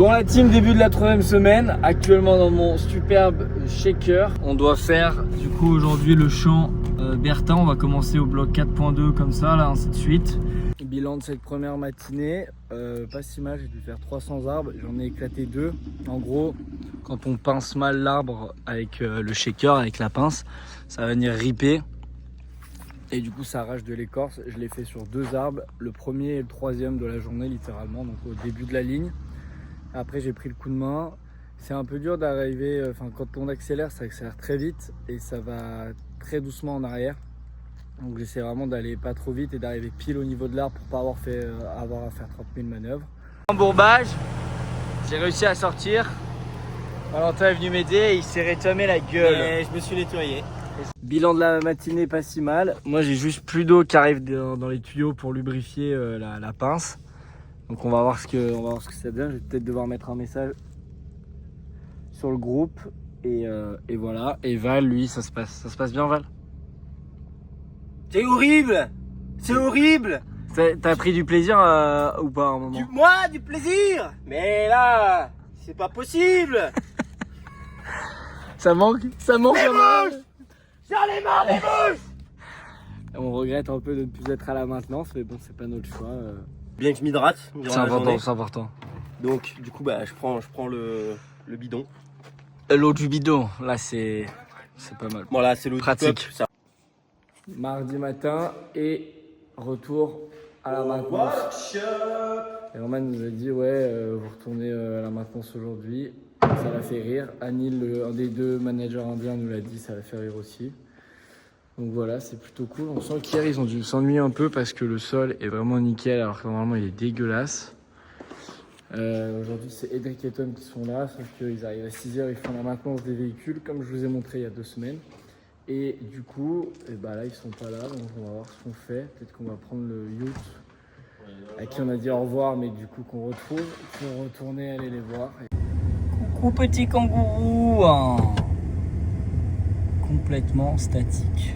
Bon la team, début de la 3e semaine, actuellement dans mon superbe shaker. On doit faire du coup aujourd'hui le champ Bertin, on va commencer au bloc 4.2 comme ça, là ainsi de suite. Bilan de cette première matinée, pas si mal, j'ai dû faire 300 arbres, j'en ai éclaté 2. En gros, quand on pince mal l'arbre avec le shaker, avec la pince, ça va venir ripper. Et du coup ça arrache de l'écorce. Je l'ai fait sur 2 arbres, le premier et le 3e de la journée littéralement, donc au début de la ligne. Après j'ai pris le coup de main. C'est un peu dur d'arriver, quand on accélère, ça accélère très vite et ça va très doucement en arrière. Donc j'essaie vraiment d'aller pas trop vite et d'arriver pile au niveau de l'arbre pour pas avoir à faire 30 000 manœuvres. Embourbage, j'ai réussi à sortir. Valentin est venu m'aider et il s'est rétamé la gueule. Et je me suis nettoyé. Bilan de la matinée, pas si mal. Moi j'ai juste plus d'eau qui arrive dans les tuyaux pour lubrifier la pince. Donc on va voir ce que ça donne. Je vais peut-être devoir mettre un message sur le groupe. Et voilà. Et Val, lui, ça se passe bien, Val? C'est horrible. C'est horrible. T'as pris du plaisir ou pas à un moment? Moi, du plaisir. Mais là, c'est pas possible. Ça manque Les mouches. J'en ai marre des mouches. On regrette un peu de ne plus être à la maintenance, mais bon, c'est pas notre choix. Bien que je m'hydrate. C'est important, c'est important. Donc, du coup, je prends le bidon. L'eau du bidon, là, c'est pas mal. Voilà, c'est l'eau pratique. Ça. Mardi matin et retour à la maintenance. Et Roman nous a dit vous retournez à la maintenance aujourd'hui. Ça l'a fait rire. Anil, un des 2 managers indiens, nous l'a dit, ça l'a fait rire aussi. Donc voilà, c'est plutôt cool. On sent qu'hier ils ont dû s'ennuyer un peu parce que le sol est vraiment nickel alors que normalement il est dégueulasse. Aujourd'hui c'est Edric et Tom qui sont là, sauf qu'ils arrivent à 6h, ils font la maintenance des véhicules comme je vous ai montré il y a 2 semaines. Et du coup, là ils sont pas là, donc on va voir ce qu'on fait. Peut-être qu'on va prendre le yacht à qui on a dit au revoir, mais du coup qu'on retrouve, pour retourner aller les voir. Coucou petit kangourou, complètement statique.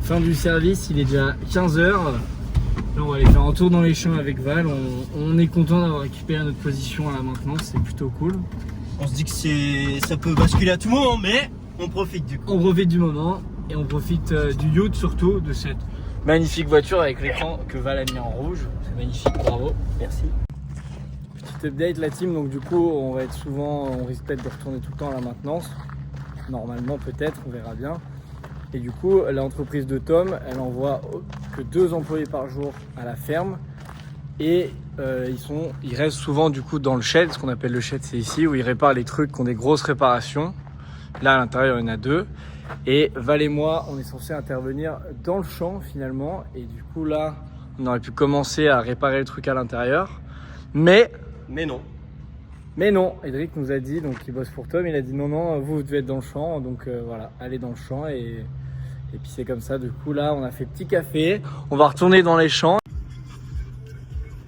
Fin du service, il est déjà 15h. Là on va aller faire un tour dans les champs avec Val. On est content d'avoir récupéré notre position à la maintenance, c'est plutôt cool. On se dit que ça peut basculer à tout moment, mais on profite du coup. On profite du moment et on profite du yacht surtout, de cette magnifique voiture avec l'écran que Val a mis en rouge. C'est magnifique, bravo. Merci. Petite update la team, donc du coup on risque peut-être de retourner tout le temps à la maintenance. Normalement peut-être, on verra bien. Et du coup l'entreprise de Tom, elle envoie que 2 employés par jour à la ferme. Et ils restent souvent du coup dans le shed, ce qu'on appelle le shed c'est ici, où ils réparent les trucs qui ont des grosses réparations. Là à l'intérieur il y en a 2. Et Val et moi on est censé intervenir dans le champ finalement. Et du coup là on aurait pu commencer à réparer le truc à l'intérieur. Mais non, Edric nous a dit, donc il bosse pour Tom, il a dit non, vous devez être dans le champ, donc voilà, allez dans le champ et puis c'est comme ça. Du coup là on a fait petit café, on va retourner dans les champs.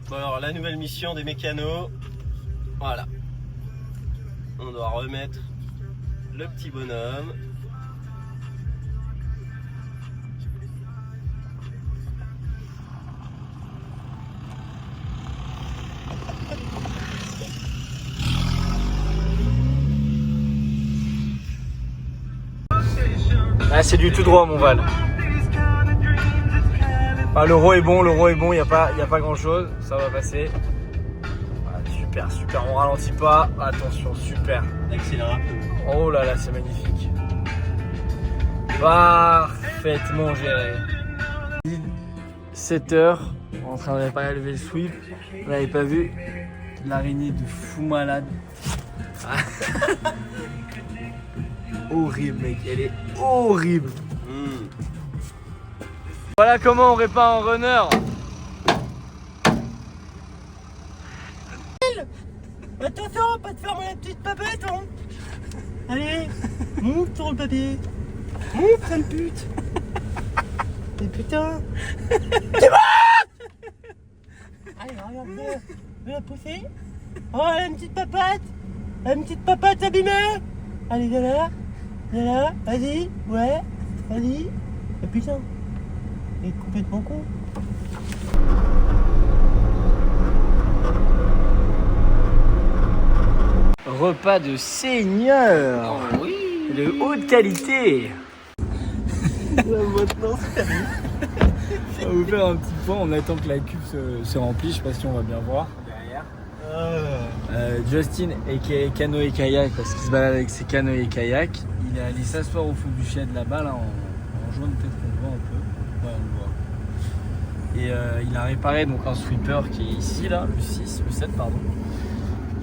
Bon alors la nouvelle mission des mécanos, voilà. On doit remettre le petit bonhomme. Là c'est du tout droit mon Val. L'euro est bon, il n'y a pas grand chose, ça va passer. Voilà, super, on ralentit pas, attention, super. Accélère un peu. Oh là là, c'est magnifique. Parfaitement géré. 7h, en train de réparer le sweep. Vous l'avez pas vu, l'araignée de fou malade. Horrible mec, elle est horrible. Voilà comment on répare un runner. Attention, pas te faire la petite papette hein. Allez, monte sur le papier. Monte, sale pute. Et putain. C'est bon. Allez, regarde, veux la pousser. Oh, elle a une petite papette. Elle a une petite papette abîmée. Allez, viens là, vas-y, ouais, vas-y. Et putain, il est complètement con. repas de seigneur de haute qualité. Maintenant, On va vous faire un petit point, on attend que la cuve se remplisse, je sais pas si on va bien voir derrière. Justin aka canoë kayak parce qu'il se balade avec ses canoës et kayak. Il est allé s'asseoir au fond du shed là-bas, là, en jaune, peut-être qu'on le voit un peu. Ouais, on le voit. Et il a réparé donc un sweeper qui est ici, là, le 7 pardon.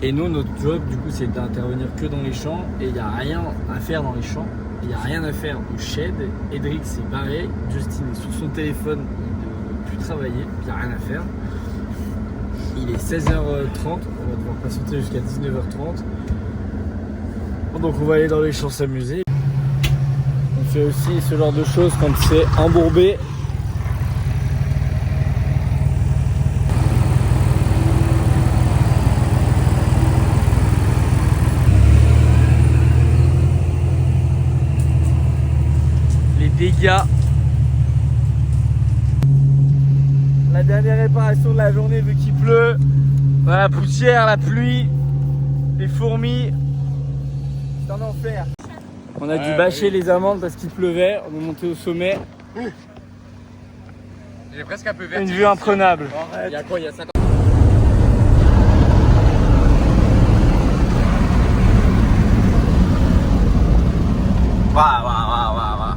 Et nous, notre job du coup, c'est d'intervenir que dans les champs et il n'y a rien à faire dans les champs. Il n'y a rien à faire au shed. Edric s'est barré, Justin est sur son téléphone, il ne peut plus travailler, il n'y a rien à faire. Il est 16h30, on va devoir patienter jusqu'à 19h30. Donc on va aller dans les champs s'amuser. On fait aussi ce genre de choses quand c'est embourbé. Les dégâts. La dernière réparation de la journée vu qu'il pleut. Dans la poussière, la pluie, les fourmis. C'est un enfer. On a dû bâcher les amandes parce qu'il pleuvait. On est monté au sommet. J'ai presque un peu vertige. Une vue imprenable. Il y a quoi? Il y a 50. Waouh.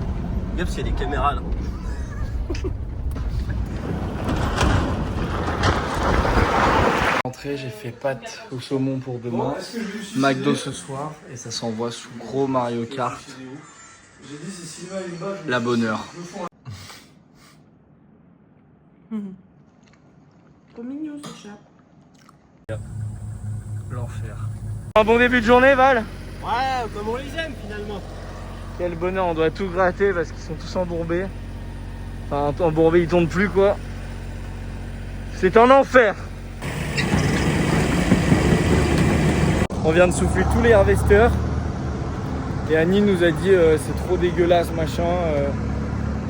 Même s'il y a des caméras là. J'ai fait pâtes au saumon pour demain, McDo ce soir et ça s'envoie sous gros Mario Kart. La bonne heure. Trop mignon ce chat. L'enfer. Un bon début de journée Val? Ouais, comme on les aime finalement. Quel bonheur, on doit tout gratter parce qu'ils sont tous embourbés. Enfin embourbés, ils tournent plus quoi. C'est un enfer. On vient de souffler tous les harvesters et Annie nous a dit c'est trop dégueulasse machin,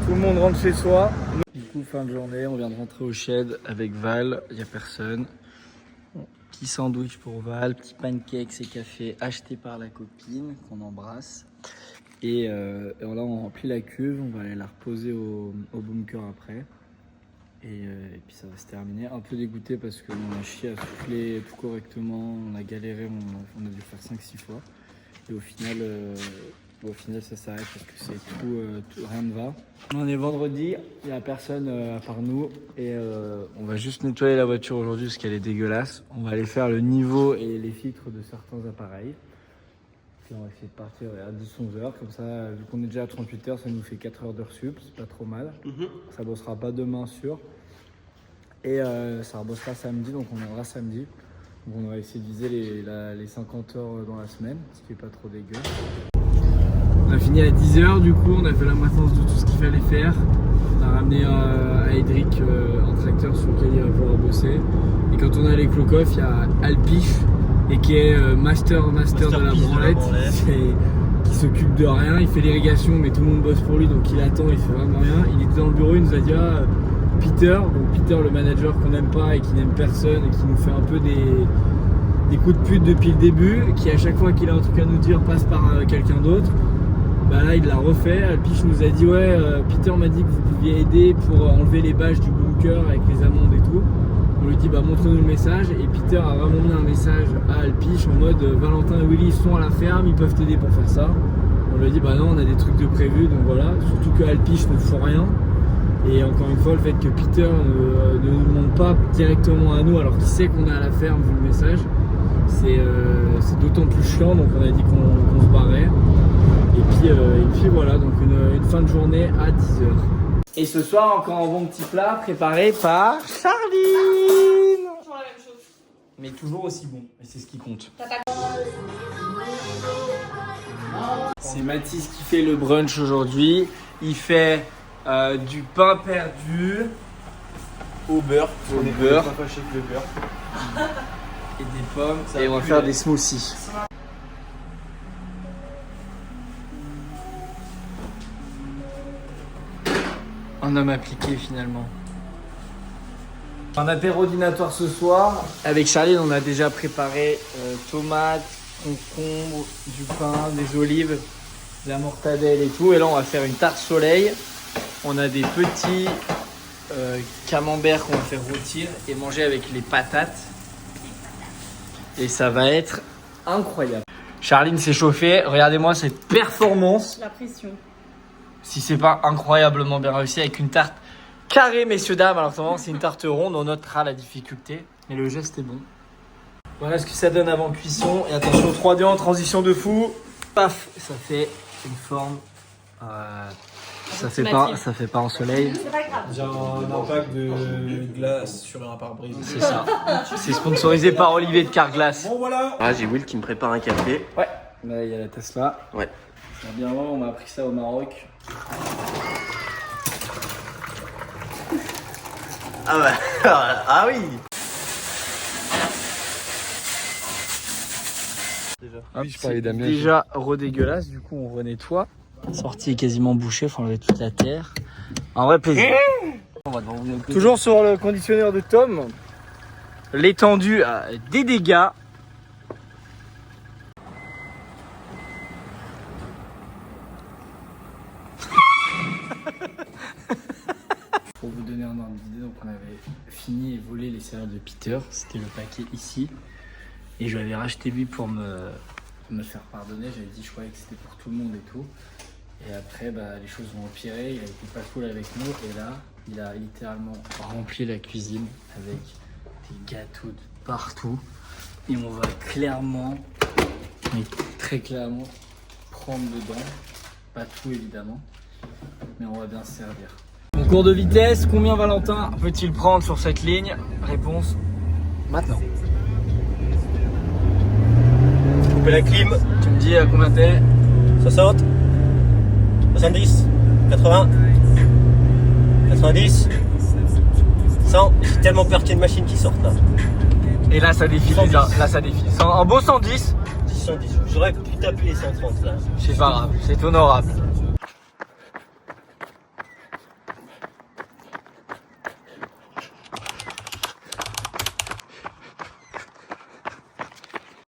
tout le monde rentre chez soi. Du coup fin de journée, on vient de rentrer au shed avec Val, il n'y a personne. Petit sandwich pour Val, petit pancakes et café acheté par la copine qu'on embrasse. Et là on remplit la cuve, on va aller la reposer au bunker après. Et puis ça va se terminer. Un peu dégoûté parce qu'on a chié à souffler tout correctement, on a galéré, on a dû faire 5-6 fois. Et au final ça s'arrête parce que c'est tout, rien ne va. On est vendredi, il n'y a personne à part nous. Et on va juste nettoyer la voiture aujourd'hui parce qu'elle est dégueulasse. On va aller faire le niveau et les filtres de certains appareils. Puis on va essayer de partir à 10-11 heures. Comme ça, vu qu'on est déjà à 38 heures, ça nous fait 4 heures d'heure sup, c'est pas trop mal. Ça bossera pas demain sûr. Et ça rebossera samedi, donc on viendra samedi. Donc on va essayer de viser les 50 heures dans la semaine, ce qui est pas trop dégueu. On a fini à 10h, du coup on a fait la maintenance de tout ce qu'il fallait faire. On a ramené à Edric un tracteur sur lequel il va pouvoir bosser. Et quand on a les clock-off, il y a Alpiche, et qui est master de la branlette, qui s'occupe de rien. Il fait l'irrigation, mais tout le monde bosse pour lui, donc il attend, il fait vraiment rien. Il était dans le bureau, il nous a dit Peter, le manager qu'on n'aime pas et qui n'aime personne et qui nous fait un peu des coups de pute depuis le début, qui à chaque fois qu'il a un truc à nous dire passe par quelqu'un d'autre. Bah là il l'a refait. Alpiche nous a dit Peter m'a dit que vous pouviez aider pour enlever les bâches du bunker avec les amandes et tout. On lui dit montre-nous le message, et Peter a vraiment mis un message à Alpiche en mode Valentin et Willy sont à la ferme, ils peuvent t'aider pour faire ça. On lui a dit non, on a des trucs de prévu, donc voilà. Surtout que Alpiche ne font rien. Et encore une fois, le fait que Peter ne nous demande pas directement à nous alors qu'il sait qu'on est à la ferme vu le message, c'est d'autant plus chiant, donc on a dit qu'on se barrait. Et puis voilà, donc une fin de journée à 10h. Et ce soir, encore un bon petit plat préparé par Charline. Toujours la même chose. Mais toujours aussi bon, et c'est ce qui compte. C'est Mathis qui fait le brunch aujourd'hui. Il fait du pain perdu Au beurre. au beurre Pas fâché avec le beurre. et des pommes. Et on va faire des smoothies. Un homme appliqué finalement. Un apéro dînatoire ce soir. Avec Charline, on a déjà préparé tomates, concombre, du pain, des olives, de la mortadelle et tout. Et là, on va faire une tarte soleil. On a des petits camemberts qu'on va faire rôtir et manger avec les patates. Et ça va être incroyable. Charline s'est chauffée. Regardez-moi cette performance. La pression. Si c'est pas incroyablement bien réussi avec une tarte carrée, messieurs, dames. Alors, normalement, c'est une tarte ronde. On notera la difficulté. Mais le geste est bon. Voilà ce que ça donne avant cuisson. Et attention, 3D en transition de fou. Paf, ça fait une forme. Ça fait pas en soleil. J'ai un impact de glace sur un pare-brise. C'est ça. C'est sponsorisé par Olivier de Carglass. Bon voilà. Ah, j'ai Will qui me prépare un café. Ouais. Là, il y a la Tesla. Ouais. Ça va bien loin, on m'a appris ça au Maroc. Ah bah, ah oui. Hop, c'est déjà redégueulasse, du coup on renettoie. La sortie est quasiment bouchée, faut enlever toute la terre. Un vrai plaisir. Toujours sur le conditionneur de Tom, l'étendue a des dégâts. Pour vous donner un ordre d'idée, donc on avait fini et volé les céréales de Peter, c'était le paquet ici. Et je l'avais racheté lui pour me faire pardonner. J'avais dit, je croyais que c'était pour tout le monde et tout. Et après, les choses ont empiré. Il a été pas cool avec nous. Et là, il a littéralement rempli la cuisine avec des gâteaux de partout. Et on va clairement, mais très clairement, prendre dedans. Pas tout évidemment, mais on va bien se servir. Mon cours de vitesse, combien Valentin peut-il prendre sur cette ligne? Réponse maintenant. Couper la clim. Tu me dis à combien t'es? 60. 70. 80. 90. 100. J'ai tellement peur qu'il y ait une machine qui sorte là. Et là ça défile 110. déjà. Là ça défile. Un beau 110. 110. J'aurais pu taper les 130 là. C'est pas grave, c'est honorable.